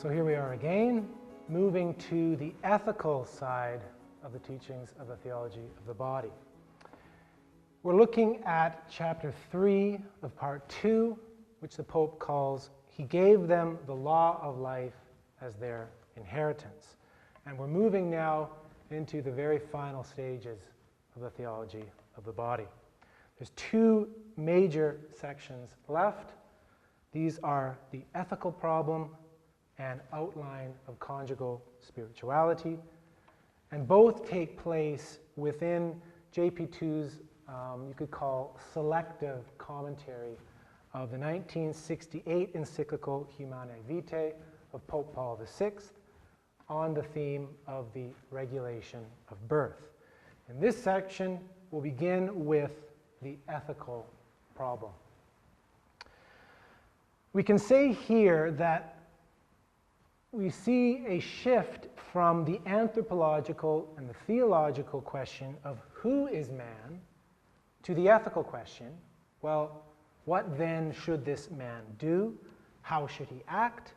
So here we are again, moving to the ethical side of the teachings of the theology of the body. We're looking at chapter 3 of part 2, which the Pope calls, "He gave them the law of life as their inheritance." And we're moving now into the very final stages of the theology of the body. There's two major sections left. These are the ethical problem and outline of conjugal spirituality. And both take place within JP2's, you could call, selective commentary of the 1968 encyclical Humanae Vitae of Pope Paul VI on the theme of the regulation of birth. In this section, we'll begin with the ethical problem. We can say here that we see a shift from the anthropological and the theological question of who is man to the ethical question, well, what then should this man do? How should he act?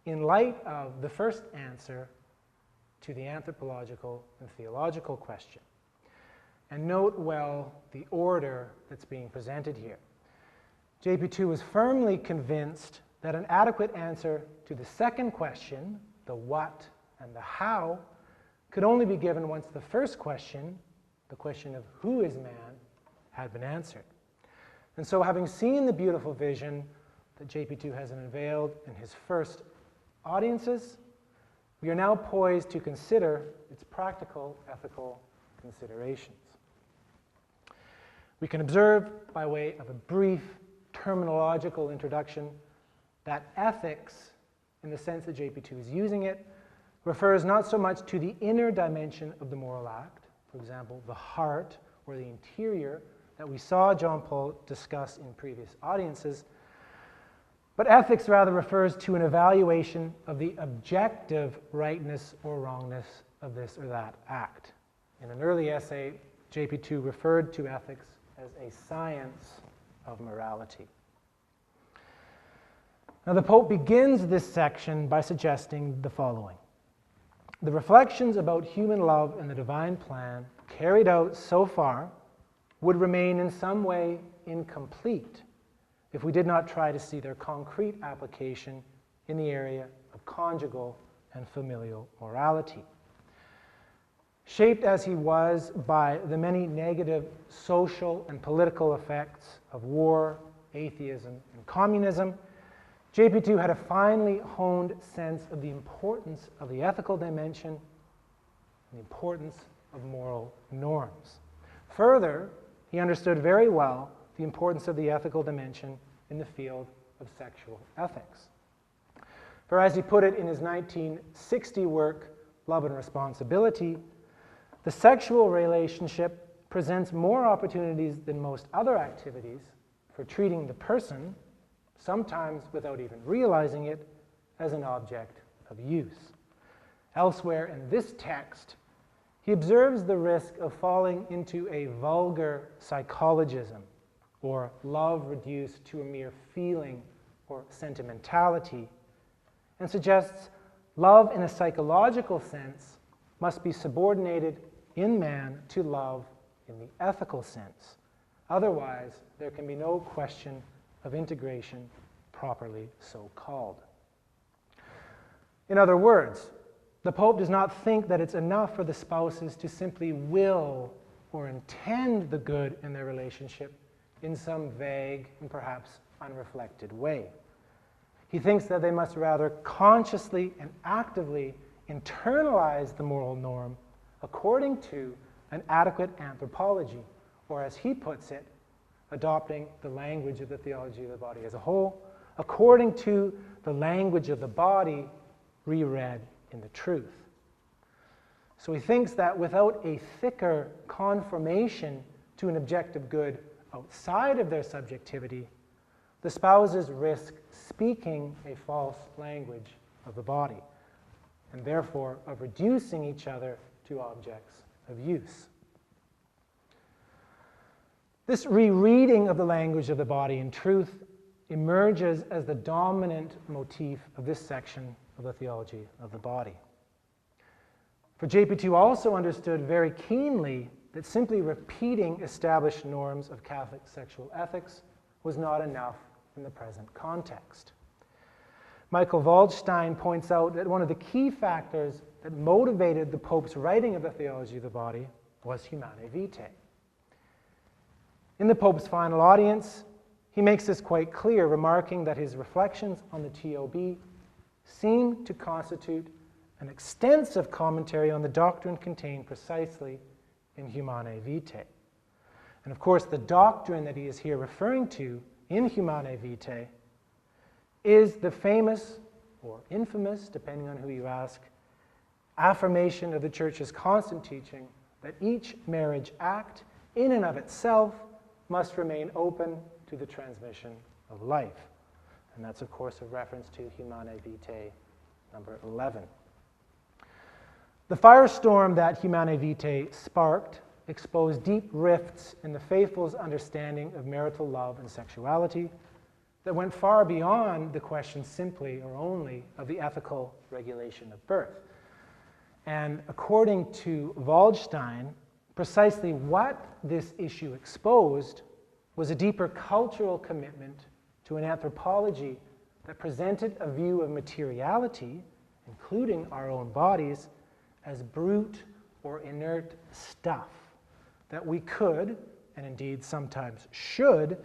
In light of the first answer to the anthropological and theological question. And note well the order that's being presented here. JP2 is firmly convinced that an adequate answer to the second question, the what and the how, could only be given once the first question, the question of who is man, had been answered. And so, having seen the beautiful vision that JP2 has unveiled in his first audiences, we are now poised to consider its practical ethical considerations. We can observe, by way of a brief terminological introduction, that ethics, in the sense that JP2 is using it, refers not so much to the inner dimension of the moral act, for example, the heart or the interior that we saw John Paul discuss in previous audiences, but ethics rather refers to an evaluation of the objective rightness or wrongness of this or that act. In an early essay, JP2 referred to ethics as a science of morality. Now, the Pope begins this section by suggesting the following. The reflections about human love and the divine plan carried out so far would remain in some way incomplete if we did not try to see their concrete application in the area of conjugal and familial morality. Shaped as he was by the many negative social and political effects of war, atheism, and communism, JP2 had a finely honed sense of the importance of the ethical dimension and the importance of moral norms. Further, he understood very well the importance of the ethical dimension in the field of sexual ethics. For as he put it in his 1960 work, Love and Responsibility, the sexual relationship presents more opportunities than most other activities for treating the person, sometimes without even realizing it, as an object of use. Elsewhere in this text, he observes the risk of falling into a vulgar psychologism, or love reduced to a mere feeling or sentimentality, and suggests love in a psychological sense must be subordinated in man to love in the ethical sense. Otherwise, there can be no question of integration properly so called. In other words, the Pope does not think that it's enough for the spouses to simply will or intend the good in their relationship in some vague and perhaps unreflected way. He thinks that they must rather consciously and actively internalize the moral norm according to an adequate anthropology, or as he puts it, adopting the language of the theology of the body as a whole, according to the language of the body reread in the truth. So he thinks that without a thicker conformation to an objective good outside of their subjectivity, the spouses risk speaking a false language of the body, and therefore of reducing each other to objects of use. This rereading of the language of the body in truth emerges as the dominant motif of this section of the theology of the body. For JP2 also understood very keenly that simply repeating established norms of Catholic sexual ethics was not enough in the present context. Michael Waldstein points out that one of the key factors that motivated the Pope's writing of the theology of the body was Humanae Vitae. In the Pope's final audience, he makes this quite clear, remarking that his reflections on the ToB seem to constitute an extensive commentary on the doctrine contained precisely in Humanae Vitae. And of course, the doctrine that he is here referring to in Humanae Vitae is the famous, or infamous, depending on who you ask, affirmation of the Church's constant teaching that each marriage act, in and of itself, must remain open to the transmission of life. And that's, of course, a reference to Humanae Vitae number 11. The firestorm that Humanae Vitae sparked exposed deep rifts in the faithful's understanding of marital love and sexuality that went far beyond the question simply or only of the ethical regulation of birth. And according to Waldstein, precisely what this issue exposed was a deeper cultural commitment to an anthropology that presented a view of materiality, including our own bodies, as brute or inert stuff that we could, and indeed sometimes should,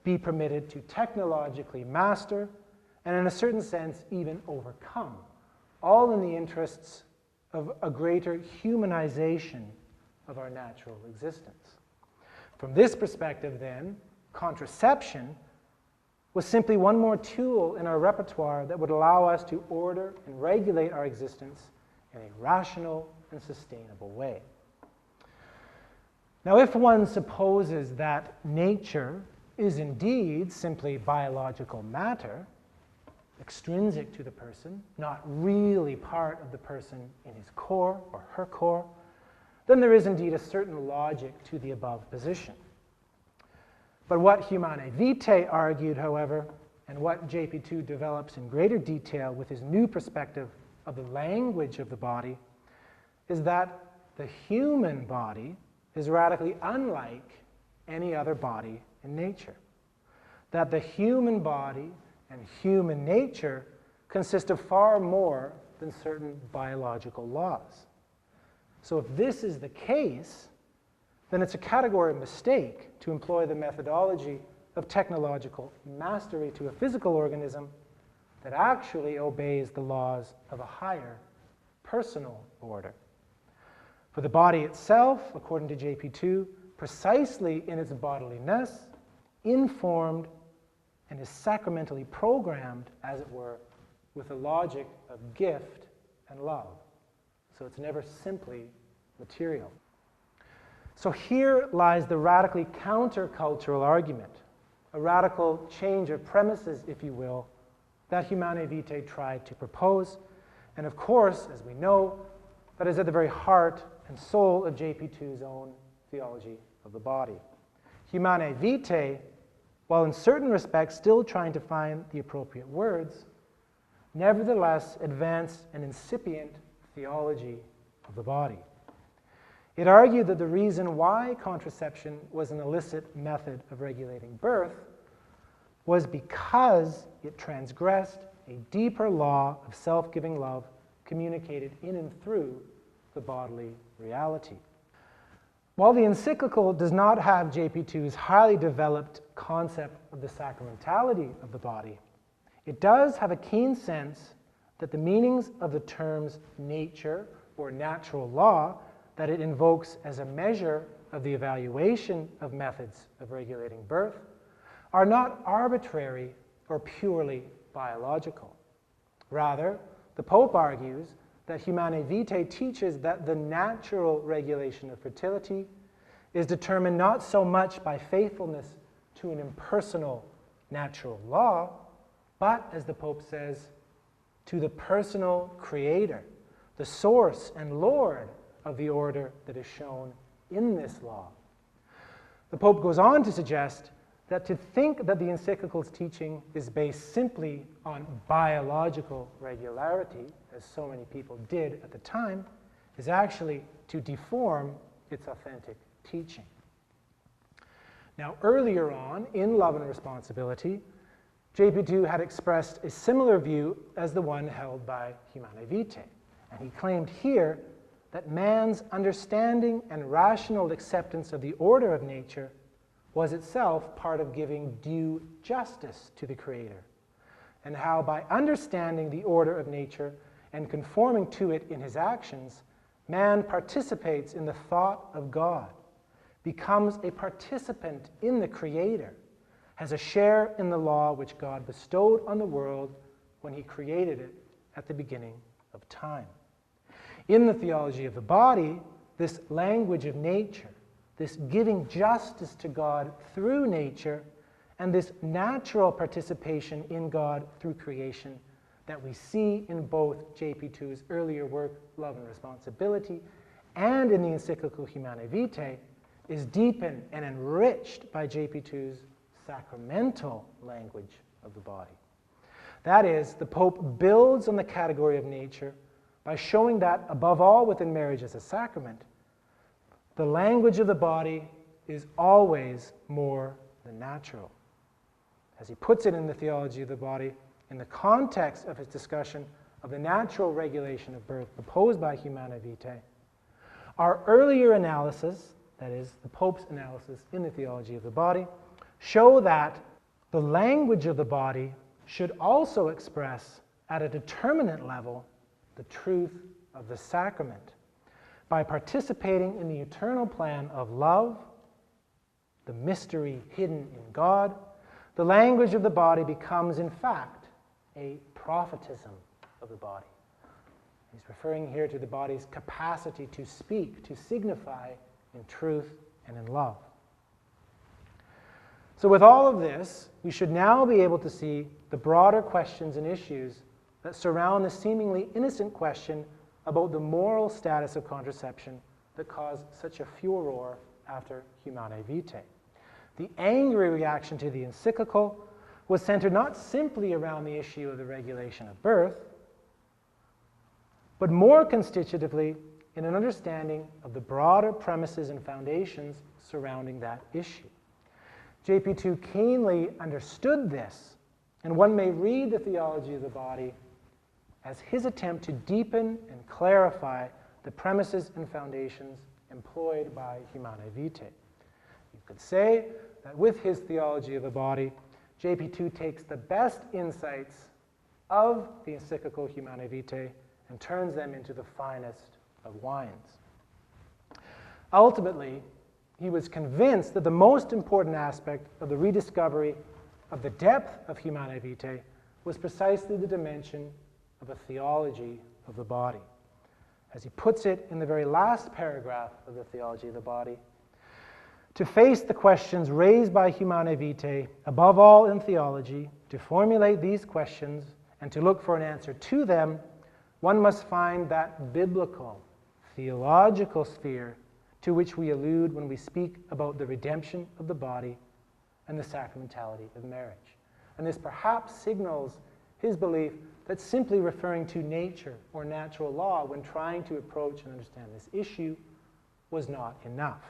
be permitted to technologically master and in a certain sense even overcome, all in the interests of a greater humanization of our natural existence. From this perspective, then, contraception was simply one more tool in our repertoire that would allow us to order and regulate our existence in a rational and sustainable way. Now, if one supposes that nature is indeed simply biological matter, extrinsic to the person, not really part of the person in his core or her core, then there is indeed a certain logic to the above position. But what Humanae Vitae argued, however, and what JP2 develops in greater detail with his new perspective of the language of the body, is that the human body is radically unlike any other body in nature. That the human body and human nature consist of far more than certain biological laws. So if this is the case, then it's a categorical mistake to employ the methodology of technological mastery to a physical organism that actually obeys the laws of a higher personal order. For the body itself, according to JP2, precisely in its bodiliness, informed and is sacramentally programmed, as it were, with the logic of gift and love. So it's never simply material. So here lies the radically countercultural argument, a radical change of premises, if you will, that Humanae Vitae tried to propose. And of course, as we know, that is at the very heart and soul of JP2's own theology of the body. Humanae Vitae, while in certain respects still trying to find the appropriate words, nevertheless advanced an incipient theology of the body. It argued that the reason why contraception was an illicit method of regulating birth was because it transgressed a deeper law of self-giving love communicated in and through the bodily reality. While the encyclical does not have JP2's highly developed concept of the sacramentality of the body, it does have a keen sense that the meanings of the terms nature or natural law that it invokes as a measure of the evaluation of methods of regulating birth are not arbitrary or purely biological. Rather, the Pope argues that Humanae Vitae teaches that the natural regulation of fertility is determined not so much by faithfulness to an impersonal natural law, but, as the Pope says, to the personal creator, the source and Lord of the order that is shown in this law. The Pope goes on to suggest that to think that the encyclical's teaching is based simply on biological regularity, as so many people did at the time, is actually to deform its authentic teaching. Now, earlier on, in Love and Responsibility, JP2 had expressed a similar view as the one held by Humanae Vitae, and he claimed here that man's understanding and rational acceptance of the order of nature was itself part of giving due justice to the Creator, and how by understanding the order of nature and conforming to it in his actions, man participates in the thought of God, becomes a participant in the Creator, has a share in the law which God bestowed on the world when he created it at the beginning of time. In the theology of the body, this language of nature, this giving justice to God through nature, and this natural participation in God through creation that we see in both JP2's earlier work, Love and Responsibility, and in the encyclical Humanae Vitae, is deepened and enriched by JP2's sacramental language of the body. That is, the Pope builds on the category of nature by showing that, above all within marriage as a sacrament, the language of the body is always more than natural. As he puts it in the theology of the body, in the context of his discussion of the natural regulation of birth proposed by Humanae Vitae, our earlier analysis, that is, the Pope's analysis in the theology of the body, show that the language of the body should also express at a determinate level the truth of the sacrament. By participating in the eternal plan of love, the mystery hidden in God, the language of the body becomes, in fact, a prophetism of the body. He's referring here to the body's capacity to speak, to signify in truth and in love. So with all of this, we should now be able to see the broader questions and issues that surround the seemingly innocent question about the moral status of contraception that caused such a furor after Humanae Vitae. The angry reaction to the encyclical was centered not simply around the issue of the regulation of birth, but more constitutively in an understanding of the broader premises and foundations surrounding that issue. JP2 keenly understood this, and one may read the theology of the body as his attempt to deepen and clarify the premises and foundations employed by Humanae Vitae. You could say that with his theology of the body, JP2 takes the best insights of the encyclical Humanae Vitae and turns them into the finest of wines. Ultimately, he was convinced that the most important aspect of the rediscovery of the depth of Humanae Vitae was precisely the dimension of a theology of the body. As he puts it in the very last paragraph of the theology of the body, to face the questions raised by Humanae Vitae, above all in theology, to formulate these questions and to look for an answer to them, one must find that biblical, theological sphere to which we allude when we speak about the redemption of the body and the sacramentality of marriage. And this perhaps signals his belief that simply referring to nature or natural law when trying to approach and understand this issue was not enough.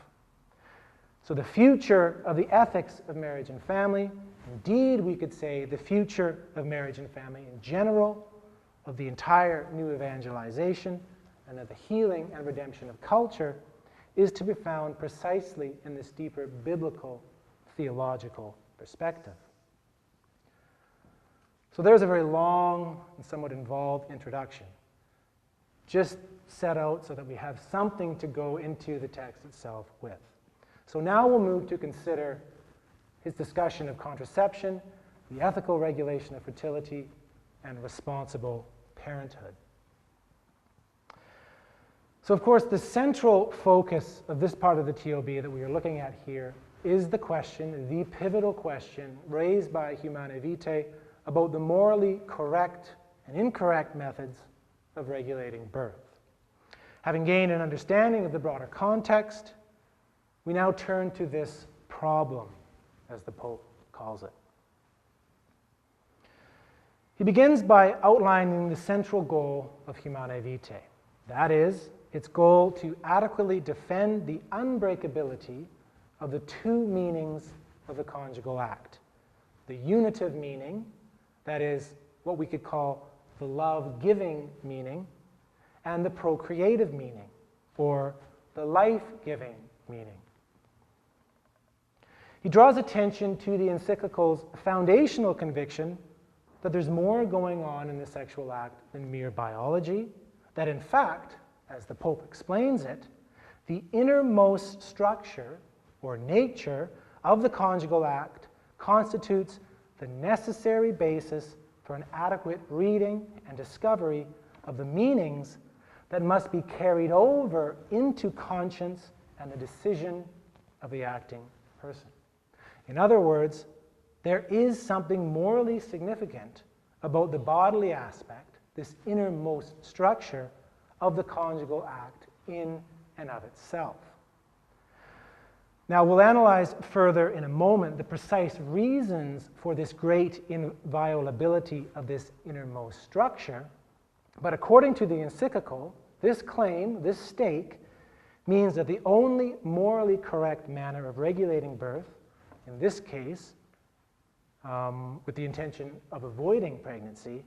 So the future of the ethics of marriage and family, indeed we could say the future of marriage and family in general, of the entire new evangelization, and of the healing and redemption of culture, is to be found precisely in this deeper biblical theological perspective. So there's a very long and somewhat involved introduction, just set out so that we have something to go into the text itself with. So now we'll move to consider his discussion of contraception, the ethical regulation of fertility, and responsible parenthood. So of course, the central focus of this part of the ToB that we are looking at here is the question, the pivotal question raised by Humanae Vitae about the morally correct and incorrect methods of regulating birth. Having gained an understanding of the broader context, we now turn to this problem, as the Pope calls it. He begins by outlining the central goal of Humanae Vitae. That is, its goal to adequately defend the unbreakability of the two meanings of the conjugal act. The unitive meaning, that is what we could call the love-giving meaning, and the procreative meaning, or the life-giving meaning. He draws attention to the encyclical's foundational conviction that there's more going on in the sexual act than mere biology, that in fact, as the Pope explains it, the innermost structure or nature of the conjugal act constitutes the necessary basis for an adequate reading and discovery of the meanings that must be carried over into conscience and the decision of the acting person. In other words, there is something morally significant about the bodily aspect, this innermost structure of the conjugal act in and of itself. Now, we'll analyze further in a moment the precise reasons for this great inviolability of this innermost structure, but according to the encyclical, this claim, this stake, means that the only morally correct manner of regulating birth, in this case, with the intention of avoiding pregnancy,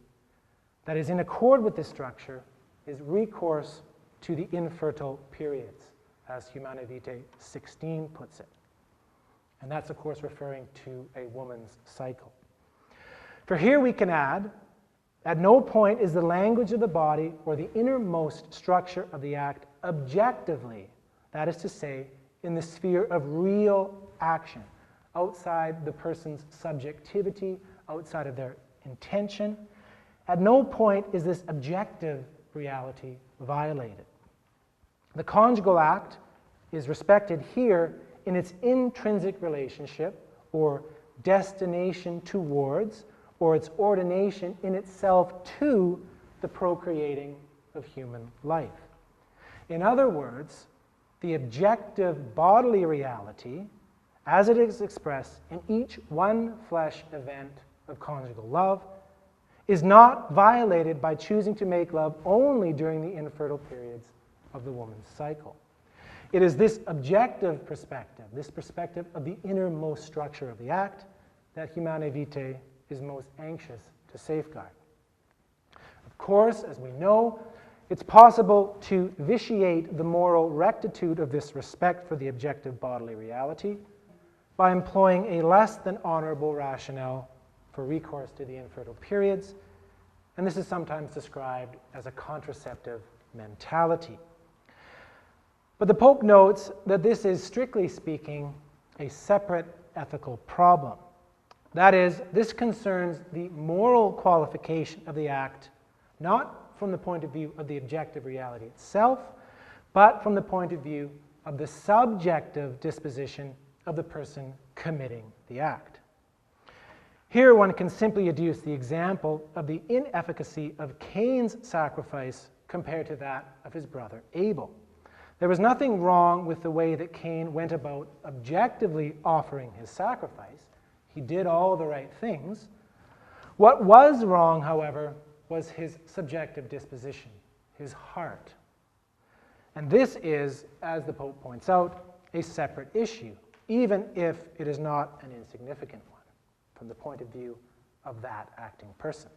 that is in accord with this structure, is recourse to the infertile periods, as Humanae Vitae 16 puts it. And that's, of course, referring to a woman's cycle. For here we can add, at no point is the language of the body or the innermost structure of the act objectively, that is to say, in the sphere of real action, outside the person's subjectivity, outside of their intention. At no point is this objective reality violated. The conjugal act is respected here in its intrinsic relationship, or destination towards, or its ordination in itself to the procreating of human life. In other words, the objective bodily reality, as it is expressed in each one flesh event of conjugal love, is not violated by choosing to make love only during the infertile periods of the woman's cycle. It is this objective perspective, this perspective of the innermost structure of the act, that Humanae Vitae is most anxious to safeguard. Of course, as we know, it's possible to vitiate the moral rectitude of this respect for the objective bodily reality by employing a less than honorable rationale for recourse to the infertile periods, and this is sometimes described as a contraceptive mentality. But the Pope notes that this is, strictly speaking, a separate ethical problem. That is, this concerns the moral qualification of the act, not from the point of view of the objective reality itself, but from the point of view of the subjective disposition of the person committing the act. Here one can simply adduce the example of the inefficacy of Cain's sacrifice compared to that of his brother Abel. There was nothing wrong with the way that Cain went about objectively offering his sacrifice. He did all the right things. What was wrong, however, was his subjective disposition, his heart. And this is, as the Pope points out, a separate issue, even if it is not an insignificant one from the point of view of that acting person.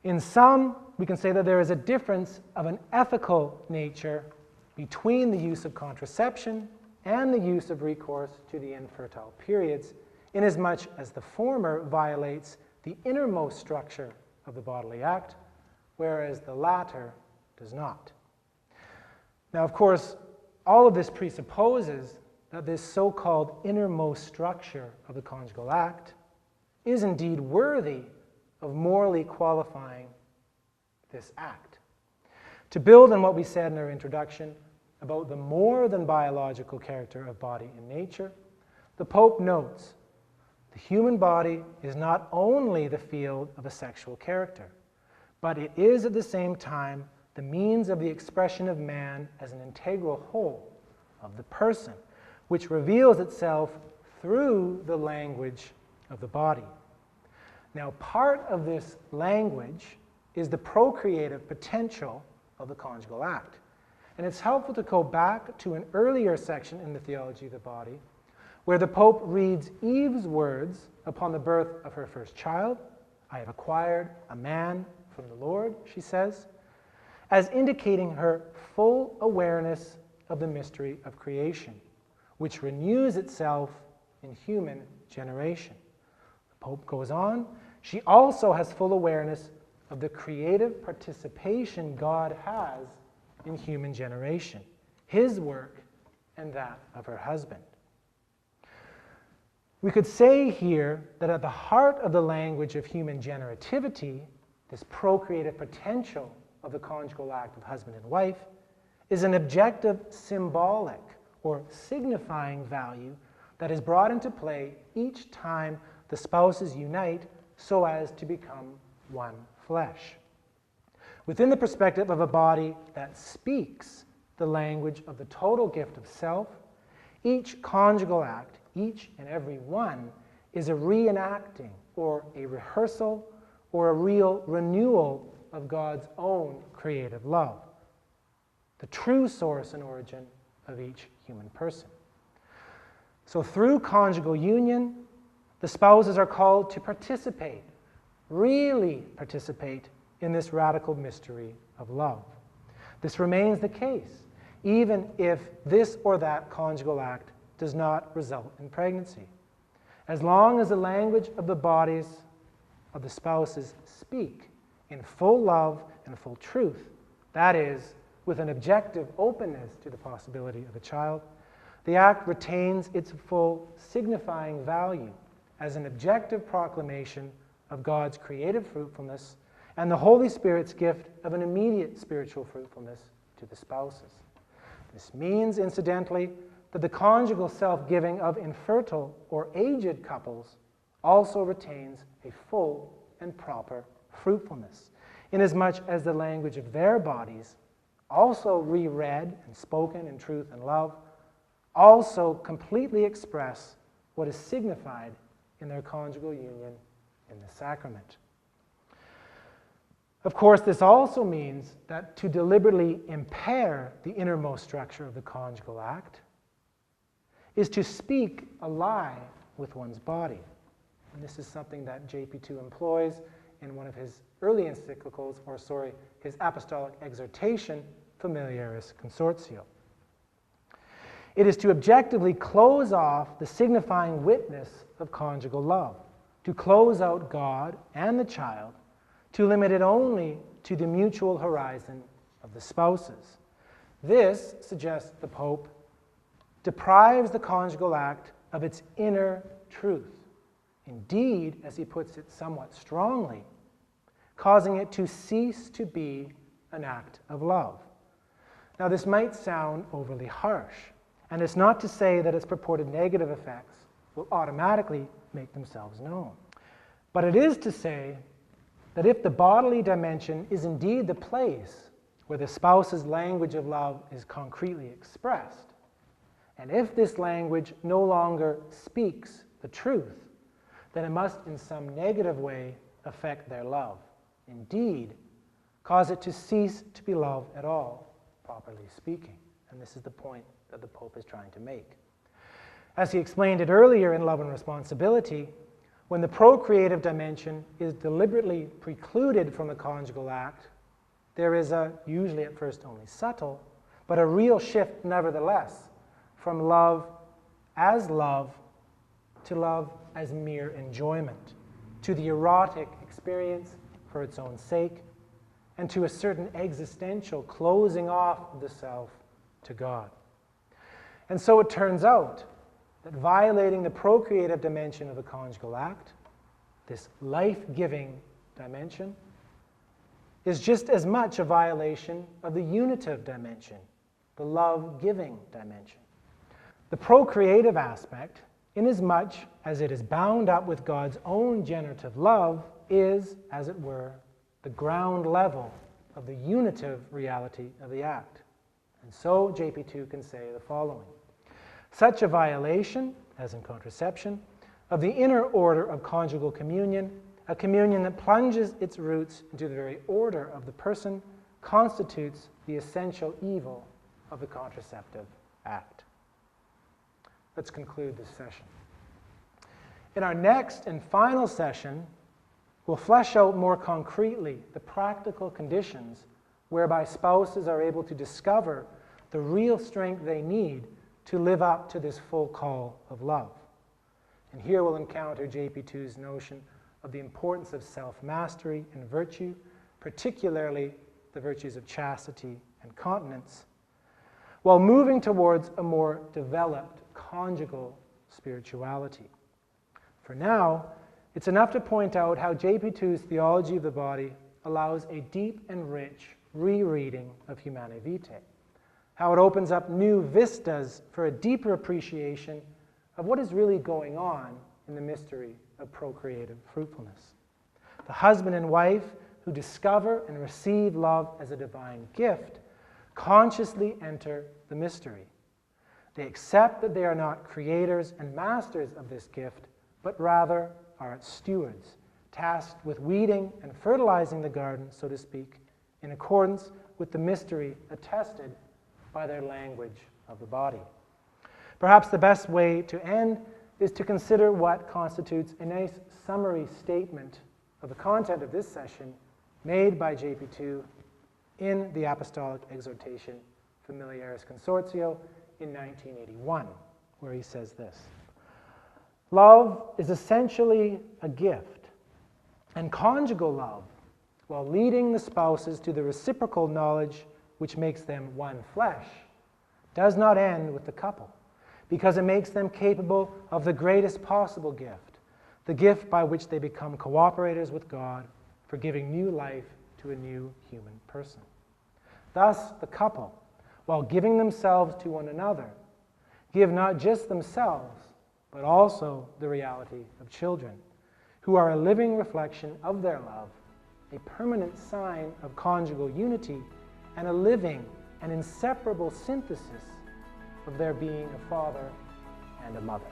In sum, we can say that there is a difference of an ethical nature between the use of contraception and the use of recourse to the infertile periods, inasmuch as the former violates the innermost structure of the bodily act, whereas the latter does not. Now, of course, all of this presupposes that this so-called innermost structure of the conjugal act is indeed worthy of morally qualifying this act. To build on what we said in our introduction about the more than biological character of body and nature, the Pope notes the human body is not only the field of a sexual character, but it is at the same time the means of the expression of man as an integral whole of the person, which reveals itself through the language of the body. Now, part of this language is the procreative potential of the conjugal act. And it's helpful to go back to an earlier section in the Theology of the Body, where the Pope reads Eve's words upon the birth of her first child. I have acquired a man from the Lord, she says, as indicating her full awareness of the mystery of creation, which renews itself in human generation. The Pope goes on, she also has full awareness of the creative participation God has in human generation, his work and that of her husband. We could say here that at the heart of the language of human generativity, this procreative potential of the conjugal act of husband and wife, is an objective symbolic or signifying value that is brought into play each time the spouses unite so as to become one flesh. Within the perspective of a body that speaks the language of the total gift of self, each conjugal act, each and every one, is a reenacting or a rehearsal or a real renewal of God's own creative love, the true source and origin of each human person. So through conjugal union, the spouses are called to participate, really participate in this radical mystery of love. This remains the case, even if this or that conjugal act does not result in pregnancy. As long as the language of the bodies of the spouses speak in full love and full truth, that is, with an objective openness to the possibility of a child, the act retains its full signifying value as an objective proclamation of God's creative fruitfulness and the Holy Spirit's gift of an immediate spiritual fruitfulness to the spouses. This means, incidentally, that the conjugal self-giving of infertile or aged couples also retains a full and proper fruitfulness, inasmuch as the language of their bodies, also reread and spoken in truth and love, also completely express what is signified in their conjugal union in the sacrament. Of course, this also means that to deliberately impair the innermost structure of the conjugal act is to speak a lie with one's body. And this is something that JP2 employs in one of his early encyclicals, his apostolic exhortation, Familiaris Consortio. It is to objectively close off the signifying witness of conjugal love, to close out God and the child, to limit it only to the mutual horizon of the spouses. This, suggests the Pope, deprives the conjugal act of its inner truth. Indeed, as he puts it somewhat strongly, causing it to cease to be an act of love. Now, this might sound overly harsh, and it's not to say that its purported negative effects will automatically make themselves known. But it is to say that if the bodily dimension is indeed the place where the spouse's language of love is concretely expressed, and if this language no longer speaks the truth, then it must in some negative way affect their love. Indeed, cause it to cease to be love at all, properly speaking. And this is the point that the Pope is trying to make. As he explained it earlier in Love and Responsibility, when the procreative dimension is deliberately precluded from the conjugal act, there is a, usually at first only subtle, but a real shift nevertheless from love to love as mere enjoyment, to the erotic experience for its own sake, and to a certain existential closing off of the self to God. And so it turns out that violating the procreative dimension of the conjugal act, this life-giving dimension, is just as much a violation of the unitive dimension, the love-giving dimension. The procreative aspect, inasmuch as it is bound up with God's own generative love, is, as it were, the ground level of the unitive reality of the act. And so JP2 can say the following: such a violation, as in contraception, of the inner order of conjugal communion, a communion that plunges its roots into the very order of the person, constitutes the essential evil of the contraceptive act. Let's conclude this session. In our next and final session, we'll flesh out more concretely the practical conditions whereby spouses are able to discover the real strength they need to live up to this full call of love. And here we'll encounter JP2's notion of the importance of self-mastery and virtue, particularly the virtues of chastity and continence, while moving towards a more developed conjugal spirituality. For now, it's enough to point out how JP2's theology of the body allows a deep and rich rereading of Humanae Vitae, how it opens up new vistas for a deeper appreciation of what is really going on in the mystery of procreative fruitfulness. The husband and wife who discover and receive love as a divine gift consciously enter the mystery. They accept that they are not creators and masters of this gift, but rather are its stewards, tasked with weeding and fertilizing the garden, so to speak, in accordance with the mystery attested by their language of the body. Perhaps the best way to end is to consider what constitutes a nice summary statement of the content of this session made by JP2 in the Apostolic Exhortation Familiaris Consortio in 1981, where he says this: love is essentially a gift, and conjugal love, while leading the spouses to the reciprocal knowledge which makes them one flesh, does not end with the couple, because it makes them capable of the greatest possible gift, the gift by which they become cooperators with God for giving new life to a new human person. Thus, the couple, while giving themselves to one another, give not just themselves, but also the reality of children, who are a living reflection of their love, a permanent sign of conjugal unity, and a living and inseparable synthesis of their being a father and a mother.